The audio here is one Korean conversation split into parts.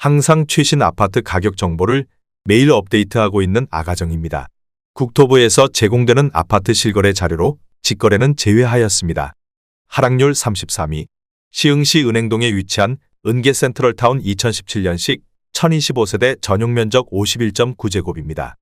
항상 최신 아파트 가격 정보를 매일 업데이트하고 있는 아가정입니다. 국토부에서 제공되는 아파트 실거래 자료로 직거래는 제외하였습니다. 하락률 33위. 시흥시 은행동에 위치한 은계센트럴타운 2017년식 1025세대 전용면적 51.9제곱입니다.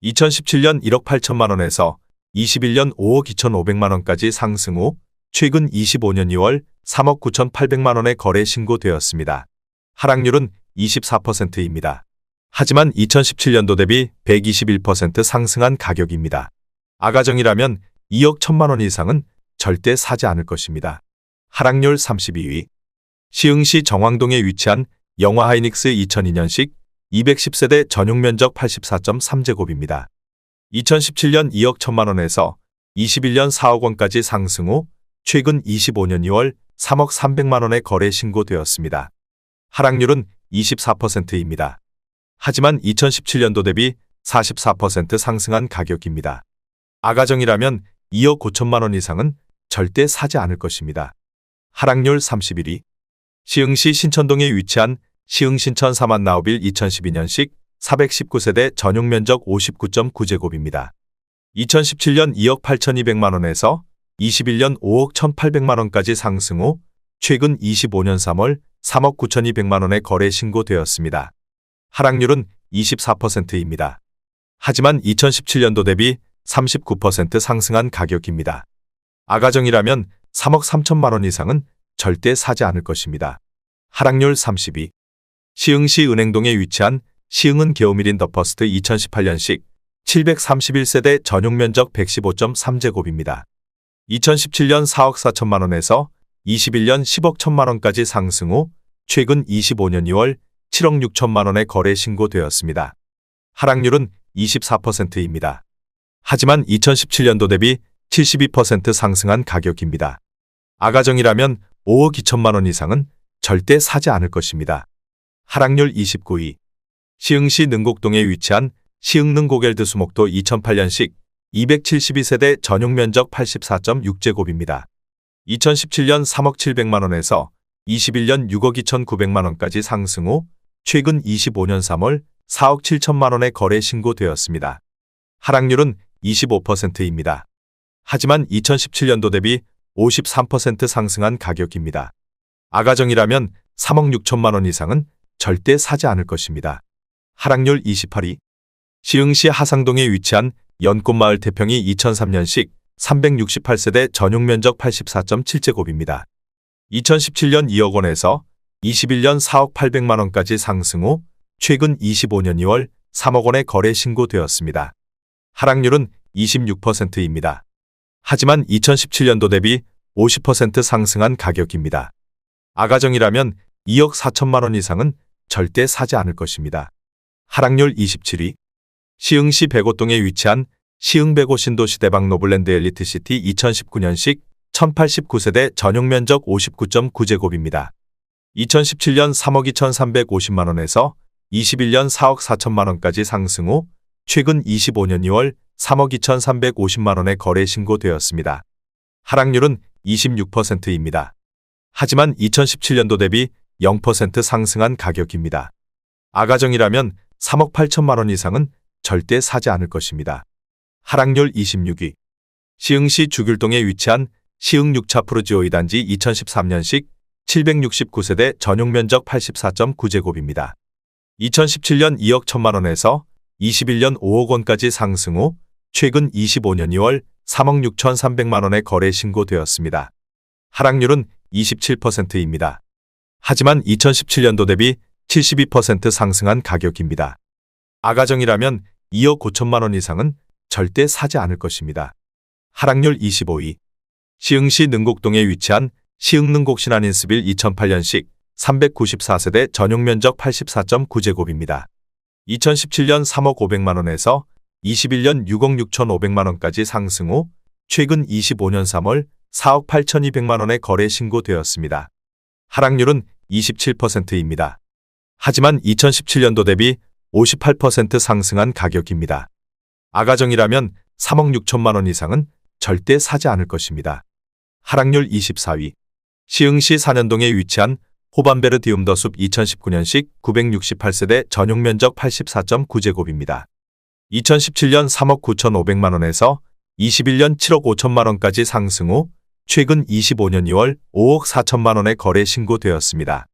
2017년 1억 8천만 원에서 21년 5억 2,500만 원까지 상승 후 최근 25년 2월 3억 9,800만 원에 거래 신고되었습니다. 하락률은 24%입니다. 하지만 2017년도 대비 121% 상승한 가격입니다. 아가정이라면 2억 1천만 원 이상은 절대 사지 않을 것입니다. 하락률 32위. 시흥시 정왕동에 위치한 영화하이닉스 2002년식 210세대 전용면적 84.3제곱입니다. 2017년 2억 1천만 원에서 21년 4억 원까지 상승 후 최근 25년 2월 3억 300만 원에 거래 신고되었습니다. 하락률은 24%입니다. 하지만 2017년도 대비 44% 상승한 가격입니다. 아가정이라면 2억 5천만 원 이상은 절대 사지 않을 것입니다. 하락률 31위. 시흥시 신천동에 위치한 시흥신천 사만나우빌 2012년식 419세대 전용면적 59.9제곱입니다. 2017년 2억 8,200만 원에서 21년 5억 1,800만 원까지 상승 후 최근 25년 3월 3억 9,200만 원에 거래 신고되었습니다. 하락률은 24%입니다. 하지만 2017년도 대비 39% 상승한 가격입니다. 아가정이라면 3억 3천만 원 이상은 절대 사지 않을 것입니다. 하락률 30위. 시흥시 은행동에 위치한 시흥은 게오밀인 더퍼스트 2018년식 731세대 전용면적 115.3제곱입니다. 2017년 4억 4천만 원에서 21년 10억 1천만 원까지 상승 후 최근 25년 2월 7억 6천만 원에 거래 신고되었습니다. 하락률은 24%입니다. 하지만 2017년도 대비 72% 상승한 가격입니다. 아가정이라면 5억 2천만 원 이상은 절대 사지 않을 것입니다. 하락률 29위. 시흥시 능곡동에 위치한 시흥능 고겔드 수목도 2008년식 272세대 전용면적 84.6제곱입니다. 2017년 3억 700만 원에서 21년 6억 2,900만 원까지 상승 후 최근 25년 3월 4억 7천만 원에 거래 신고되었습니다. 하락률은 25%입니다. 하지만 2017년도 대비 53% 상승한 가격입니다. 아가정이라면 3억 6천만 원 이상은 절대 사지 않을 것입니다. 하락률 28위. 시흥시 하상동에 위치한 연꽃마을 태평이 2003년식 368세대 전용면적 84.7제곱입니다. 2017년 2억 원에서 21년 4억 800만 원까지 상승 후 최근 25년 2월 3억 원에 거래 신고되었습니다. 하락률은 26%입니다. 하지만 2017년도 대비 50% 상승한 가격입니다. 아가정이라면 2억 4천만 원 이상은 절대 사지 않을 것입니다. 하락률 27위. 시흥시 백오동에 위치한 시흥백오 신도시 대박 노블랜드 엘리트시티 2019년식 1089세대 전용면적 59.9제곱입니다. 2017년 3억 2,350만 원에서 21년 4억 4천만 원까지 상승 후 최근 25년 2월 3억 2,350만 원에 거래 신고되었습니다. 하락률은 26%입니다. 하지만 2017년도 대비 0% 상승한 가격입니다. 아가정이라면 3억 8천만 원 이상은 절대 사지 않을 것입니다. 하락률 26위. 시흥시 주귤동에 위치한 시흥 6차 푸르지오 2단지 2013년식 769세대 전용면적 84.9제곱입니다. 2017년 2억 1천만 원에서 21년 5억 원까지 상승 후 최근 25년 2월 3억 6,300만 원에 거래 신고되었습니다. 하락률은 27%입니다. 하지만 2017년도 대비 72% 상승한 가격입니다. 아가정이라면 2억 5천만 원 이상은 절대 사지 않을 것입니다. 하락률 25위. 시흥시 능곡동에 위치한 시흥능곡 신한인스빌 2008년식 394세대 전용면적 84.9제곱입니다. 2017년 3억 500만 원에서 21년 6억 6,500만 원까지 상승 후 최근 25년 3월 4억 8,200만 원에 거래 신고되었습니다. 하락률은 27%입니다. 하지만 2017년도 대비 58% 상승한 가격입니다. 아가정이라면 3억 6천만 원 이상은 절대 사지 않을 것입니다. 하락률 24위. 시흥시 산현동에 위치한 호반베르디움더숲 2019년식 968세대 전용 면적 84.9제곱입니다. 2017년 3억 9,500만원에서 21년 7억 5천만원까지 상승 후 최근 25년 2월 5억 4천만원에 거래 신고되었습니다.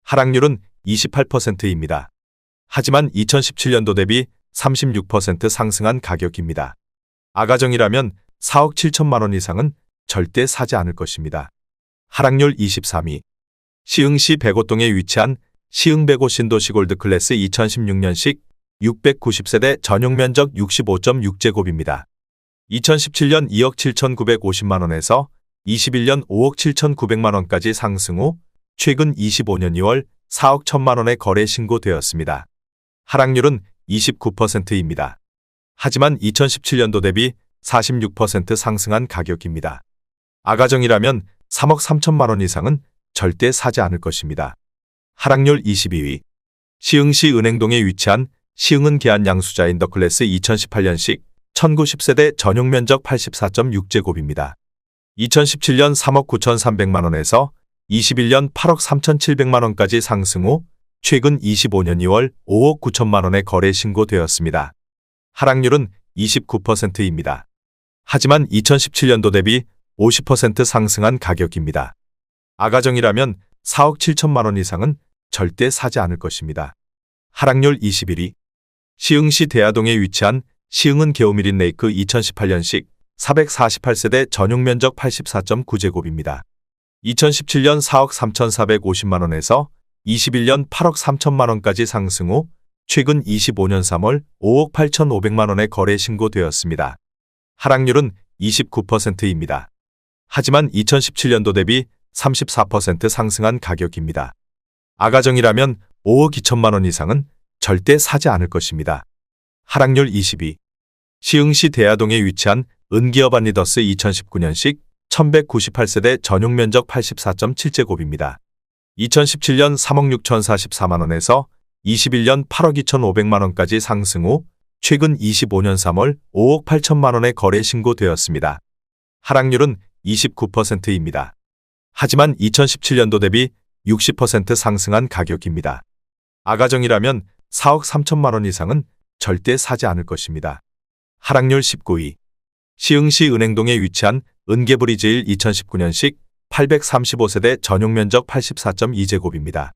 하락률은 28%입니다. 하지만 2017년도 대비 36% 상승한 가격입니다. 아가정이라면 4억 7천만원 이상은 절대 사지 않을 것입니다. 하락률 23위. 시흥시 백오동에 위치한 시흥 백오 신도시 골드클래스 2016년식 690세대 전용 면적 65.6제곱입니다. 2017년 2억 7,950만원에서 21년 5억 7,900만원까지 상승 후 최근 25년 2월 4억 1천만원에 거래 신고되었습니다. 하락률은 29%입니다. 하지만 2017년도 대비 46% 상승한 가격입니다. 아가정이라면 3억 3천만원 이상은 절대 사지 않을 것입니다. 하락률 22위. 시흥시 은행동에 위치한 시흥은 계안 양수자 인더클래스 2018년식 1090세대 전용 면적 84.6제곱입니다. 2017년 3억 9,300만원에서 21년 8억 3,700만원까지 상승 후 최근 25년 2월 5억 9천만원에 거래 신고되었습니다. 하락률은 29%입니다. 하지만 2017년도 대비 50% 상승한 가격입니다. 아가정이라면 4억 7천만원 이상은 절대 사지 않을 것입니다. 하락률 21위. 시흥시 대야동에 위치한 시흥은 게오미린 레이크 2018년식 448세대 전용 면적 84.9제곱입니다. 2017년 4억 3,450만원에서 21년 8억 3천만원까지 상승 후 최근 25년 3월 5억 8,500만원에 거래 신고되었습니다. 하락률은 29%입니다. 하지만 2017년도 대비 34% 상승한 가격입니다. 아가정이라면 5억 2천만원 이상은 절대 사지 않을 것입니다. 하락률 22. 시흥시 대야동에 위치한 은기업 리더스 2019년식 1198세대 전용 면적 84.7제곱입니다. 2017년 3억 6,044만원에서 21년 8억 2,500만원까지 상승 후 최근 25년 3월 5억 8천만원에 거래 신고되었습니다. 하락률은 29%입니다. 하지만 2017년도 대비 60% 상승한 가격입니다. 아가정이라면 4억 3천만원 이상은 절대 사지 않을 것입니다. 하락률 19위. 시흥시 은행동에 위치한 은계브리즈일 2019년식 835세대 전용 면적 84.2제곱입니다.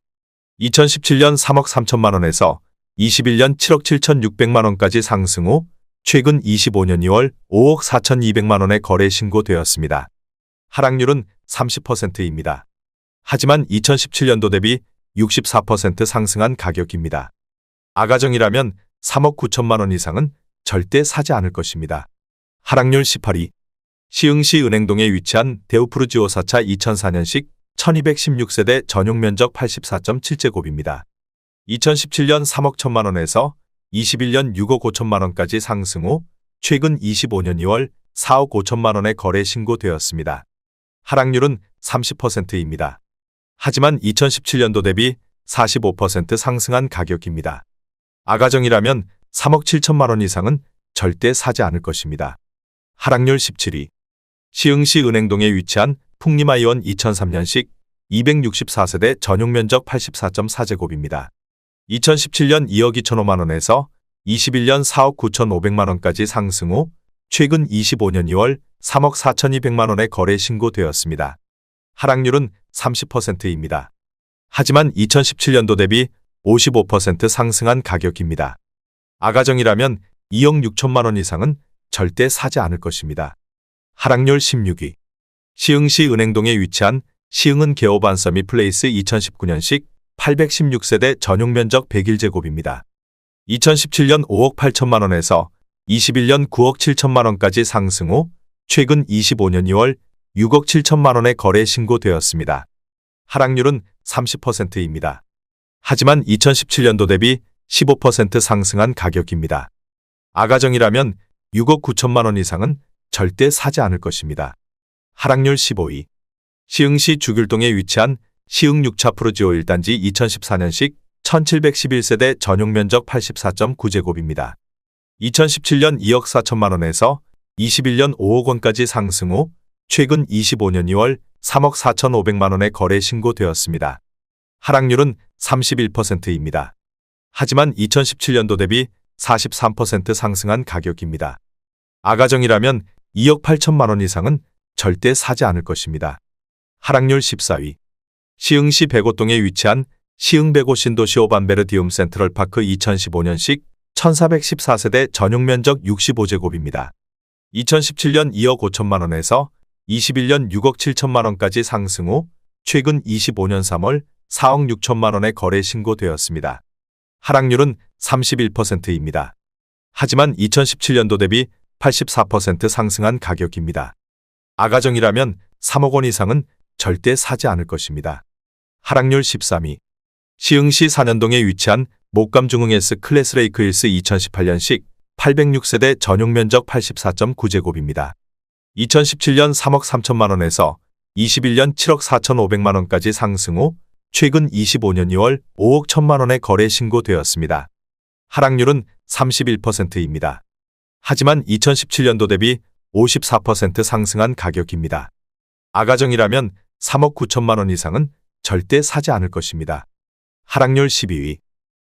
2017년 3억 3천만원에서 21년 7억 7,600만원까지 상승 후 최근 25년 2월 5억 4,200만원에 거래 신고되었습니다. 하락률은 30%입니다. 하지만 2017년도 대비 64% 상승한 가격입니다. 아가정이라면 3억 9천만원 이상은 절대 사지 않을 것입니다. 하락률 18위. 시흥시 은행동에 위치한 데우프루지오 4차 2004년식 1216세대 전용 면적 84.7제곱입니다. 2017년 3억 1천만원에서 21년 6억 5천만원까지 상승 후 최근 25년 2월 4억 5천만원에 거래 신고되었습니다. 하락률은 30%입니다. 하지만 2017년도 대비 45% 상승한 가격입니다. 아가정이라면 3억 7천만원 이상은 절대 사지 않을 것입니다. 하락률 17위. 시흥시 은행동에 위치한 풍림아이원 2003년식 264세대 전용 면적 84.4제곱입니다. 2017년 2억 2천호만원에서 21년 4억 9,500만원까지 상승 후 최근 25년 2월 3억 4,200만원에 거래 신고되었습니다. 하락률은 30%입니다. 하지만 2017년도 대비 55% 상승한 가격입니다. 아가정이라면 2억 6천만원 이상은 절대 사지 않을 것입니다. 하락률 16위. 시흥시 은행동에 위치한 시흥은 게오반서미 플레이스 2019년식 816세대 전용 면적 101제곱입니다. 2017년 5억 8천만원에서 21년 9억 7천만원까지 상승 후 최근 25년 2월 6억 7천만원에 거래 신고되었습니다. 하락률은 30%입니다. 하지만 2017년도 대비 15% 상승한 가격입니다. 아가정이라면 6억 9천만원 이상은 절대 사지 않을 것입니다. 하락률 15위. 시흥시 주귤동에 위치한 시흥 6차 프루지오 1단지 2014년식 1711세대 전용 면적 84.9제곱입니다. 2017년 2억 4천만원에서 21년 5억 원까지 상승 후 최근 25년 2월 3억 4,500만원에 거래 신고되었습니다. 하락률은 31%입니다. 하지만 2017년도 대비 43% 상승한 가격입니다. 아가정이라면 2억 8천만 원 이상은 절대 사지 않을 것입니다. 하락률 14위. 시흥시 백오동에 위치한 시흥 백오 신도시 오반베르디움 센트럴파크 2015년식 1414세대 전용 면적 65제곱입니다. 2017년 2억 5천만 원에서 21년 6억 7천만 원까지 상승 후 최근 25년 3월 4억 6천만 원에 거래 신고되었습니다. 하락률은 31%입니다. 하지만 2017년도 대비 84% 상승한 가격입니다. 아가정이라면 3억 원 이상은 절대 사지 않을 것입니다. 하락률 13위. 시흥시 산현동에 위치한 목감중흥 S클래스 레이크 힐스 2018년식 806세대 전용 면적 84.9제곱입니다. 2017년 3억 3천만 원에서 21년 7억 4천5백만 원까지 상승 후 최근 25년 2월 5억 1천만 원에 거래 신고되었습니다. 하락률은 31%입니다. 하지만 2017년도 대비 54% 상승한 가격입니다. 아가정이라면 3억 9천만 원 이상은 절대 사지 않을 것입니다. 하락률 12위.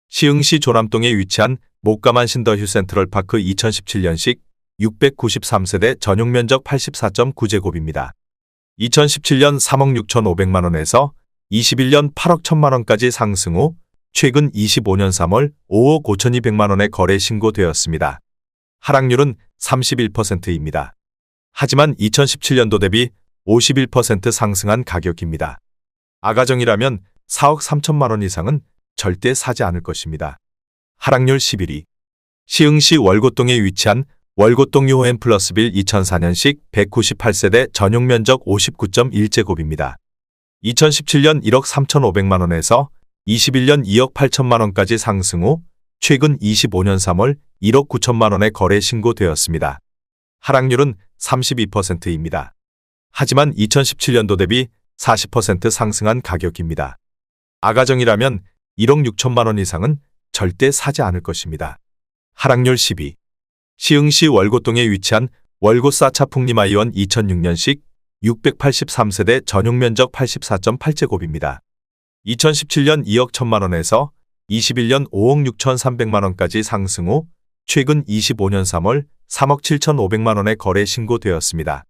시흥시 조남동에 위치한 목감한 신더휴 센트럴파크 2017년식 693세대 전용 면적 84.9제곱입니다. 2017년 3억 6천5백만 원에서 21년 8억 1천만 원까지 상승 후 최근 25년 3월 5억 5천2백만 원에 거래 신고되었습니다. 하락률은 31%입니다. 하지만 2017년도 대비 51% 상승한 가격입니다. 아가정이라면 4억 3천만 원 이상은 절대 사지 않을 것입니다. 하락률 11위. 시흥시 월곶동에 위치한 월곶동 유호엠 플러스빌 2004년식 198세대 전용 면적 59.1제곱입니다. 2017년 1억 3천5백만 원에서 21년 2억 8천만 원까지 상승 후 최근 25년 3월 1억 9천만 원에 거래 신고되었습니다. 하락률은 32%입니다. 하지만 2017년도 대비 40% 상승한 가격입니다. 아가정이라면 1억 6천만 원 이상은 절대 사지 않을 것입니다. 하락률 10위. 시흥시 월곶동에 위치한 월곶사차 풍림아이원 2006년식 683세대 전용 면적 84.8제곱입니다. 2017년 2억 1천만 원에서 21년 5억 6천3백만 원까지 상승 후 최근 25년 3월 3억 7천5백만 원에 거래 신고되었습니다.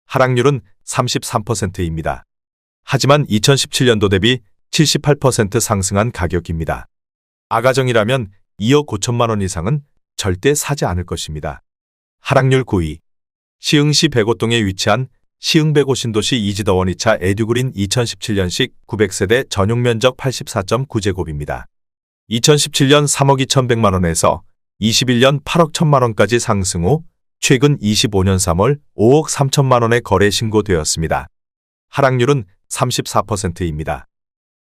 하락률은 33%입니다. 하지만 2017년도 대비 78% 상승한 가격입니다. 아가정이라면 2억 5천만 원 이상은 절대 사지 않을 것입니다. 하락률 9위. 시흥시 백오동에 위치한 시흥 백오 신도시 이지더원 2차 에듀그린 2017년식 900세대 전용 면적 84.9제곱입니다. 2017년 3억 2천백만 원에서 21년 8억 1천만 원까지 상승 후 최근 25년 3월 5억 3천만 원에 거래 신고되었습니다. 하락률은 34%입니다.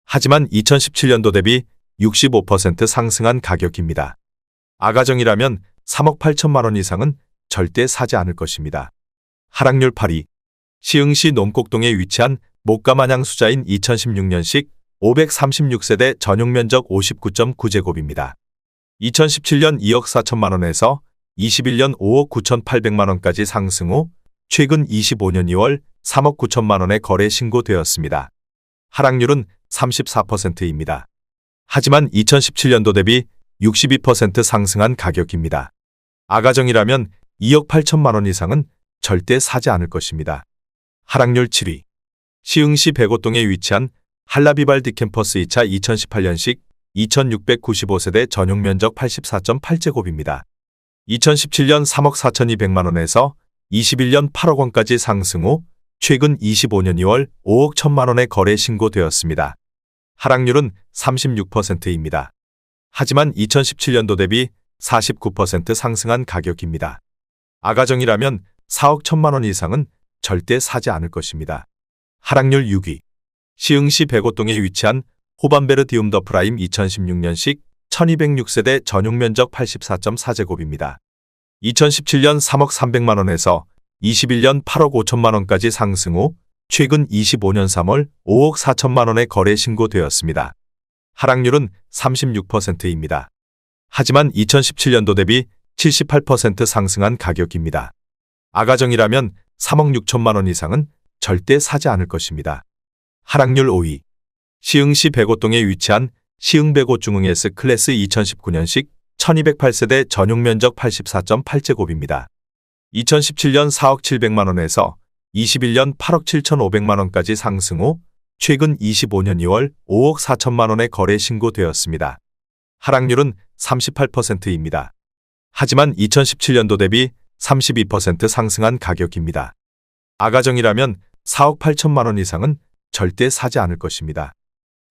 하지만 2017년도 대비 65% 상승한 가격입니다. 아가정이라면 3억 8천만 원 이상은 절대 사지 않을 것입니다. 하락률 8위. 시흥시 논곡동에 위치한 목감한양 수자인 2016년식 536세대 전용 면적 59.9제곱입니다. 2017년 2억 4천만 원에서 21년 5억 9천8백만 원까지 상승 후 최근 25년 2월 3억 9천만 원에 거래 신고되었습니다. 하락률은 34%입니다. 하지만 2017년도 대비 62% 상승한 가격입니다. 아가정이라면 2억 8천만 원 이상은 절대 사지 않을 것입니다. 하락률 7위. 시흥시 백오동에 위치한 한라비발디 캠퍼스 2차 2018년식 2695세대 전용 면적 84.8제곱입니다. 2017년 3억 4천2백만 원에서 21년 8억 원까지 상승 후 최근 25년 2월 5억 1천만 원에 거래 신고되었습니다. 하락률은 36%입니다. 하지만 2017년도 대비 49% 상승한 가격입니다. 아가정이라면 4억 1천만 원 이상은 절대 사지 않을 것입니다. 하락률 6위. 시흥시 백오동에 위치한 호반베르디움 더 프라임 2016년식 1206세대 전용 면적 84.4제곱입니다. 2017년 3억 3백만 원에서 21년 8억 5천만 원까지 상승 후 최근 25년 3월 5억 4천만 원에 거래 신고되었습니다. 하락률은 36%입니다. 하지만 2017년도 대비 78% 상승한 가격입니다. 아가정이라면 3억 6천만 원 이상은 절대 사지 않을 것입니다. 하락률 5위. 시흥시 백오동에 위치한 시흥백오 중흥 S클래스 2019년식 1208세대 전용 면적 84.8제곱입니다. 2017년 4억 700만 원에서 21년 8억 7,500만 원까지 상승 후 최근 25년 2월 5억 4천만 원에 거래 신고되었습니다. 하락률은 38%입니다. 하지만 2017년도 대비 32% 상승한 가격입니다. 아가정이라면 4억 8천만 원 이상은 절대 사지 않을 것입니다.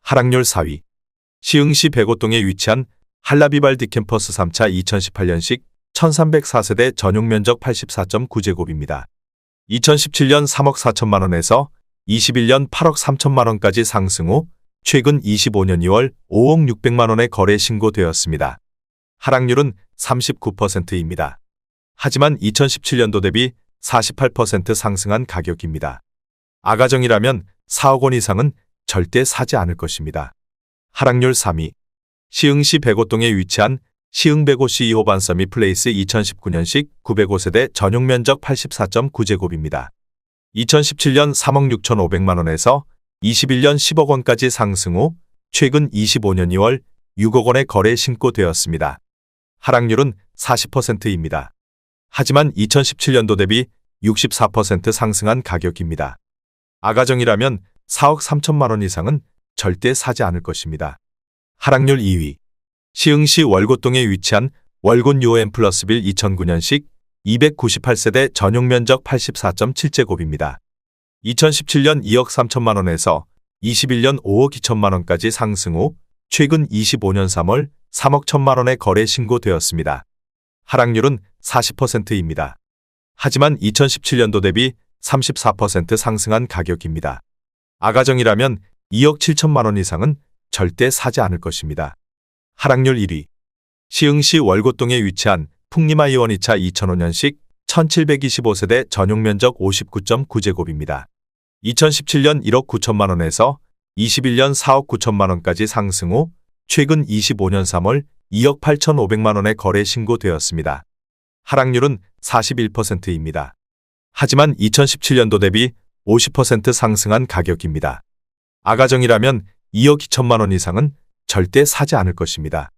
하락률 4위. 시흥시 백오동에 위치한 한라비발디 캠퍼스 3차 2018년식 1304세대 전용 면적 84.9제곱입니다. 2017년 3억 4천만 원에서 21년 8억 3천만 원까지 상승 후 최근 25년 2월 5억 600만 원에 거래 신고되었습니다. 하락률은 39%입니다. 하지만 2017년도 대비 48% 상승한 가격입니다. 아가정이라면 4억 원 이상은 절대 사지 않을 것입니다. 하락률 3위. 시흥시 백오동에 위치한 시흥백오 CEO 반서미 플레이스 2019년식 905세대 전용 면적 84.9제곱입니다. 2017년 3억 6,500만 원에서 21년 10억 원까지 상승 후 최근 25년 2월 6억 원에 거래 신고되었습니다. 하락률은 40%입니다. 하지만 2017년도 대비 64% 상승한 가격입니다. 아가정이라면 4억 3천만 원 이상은 절대 사지 않을 것입니다. 하락률 2위. 시흥시 월곶동에 위치한 월곶 UOM 플러스빌 2009년식 298세대 전용 면적 84.7제곱입니다. 2017년 2억 3천만 원에서 21년 5억 2천만 원까지 상승 후 최근 25년 3월 3억 1천만 원에 거래 신고되었습니다. 하락률은 40%입니다. 하지만 2017년도 대비 34% 상승한 가격입니다. 아가정이라면 2억 7천만 원 이상은 절대 사지 않을 것입니다. 하락률 1위. 시흥시 월곶동에 위치한 풍림아이원 2차 2005년식 1725세대 전용 면적 59.9제곱입니다. 2017년 1억 9천만 원에서 21년 4억 9천만 원까지 상승 후 최근 25년 3월 2억 8,500만 원에 거래 신고되었습니다. 하락률은 41%입니다. 하지만 2017년도 대비 50% 상승한 가격입니다. 아가정이라면 2억 2천만 원 이상은 절대 사지 않을 것입니다.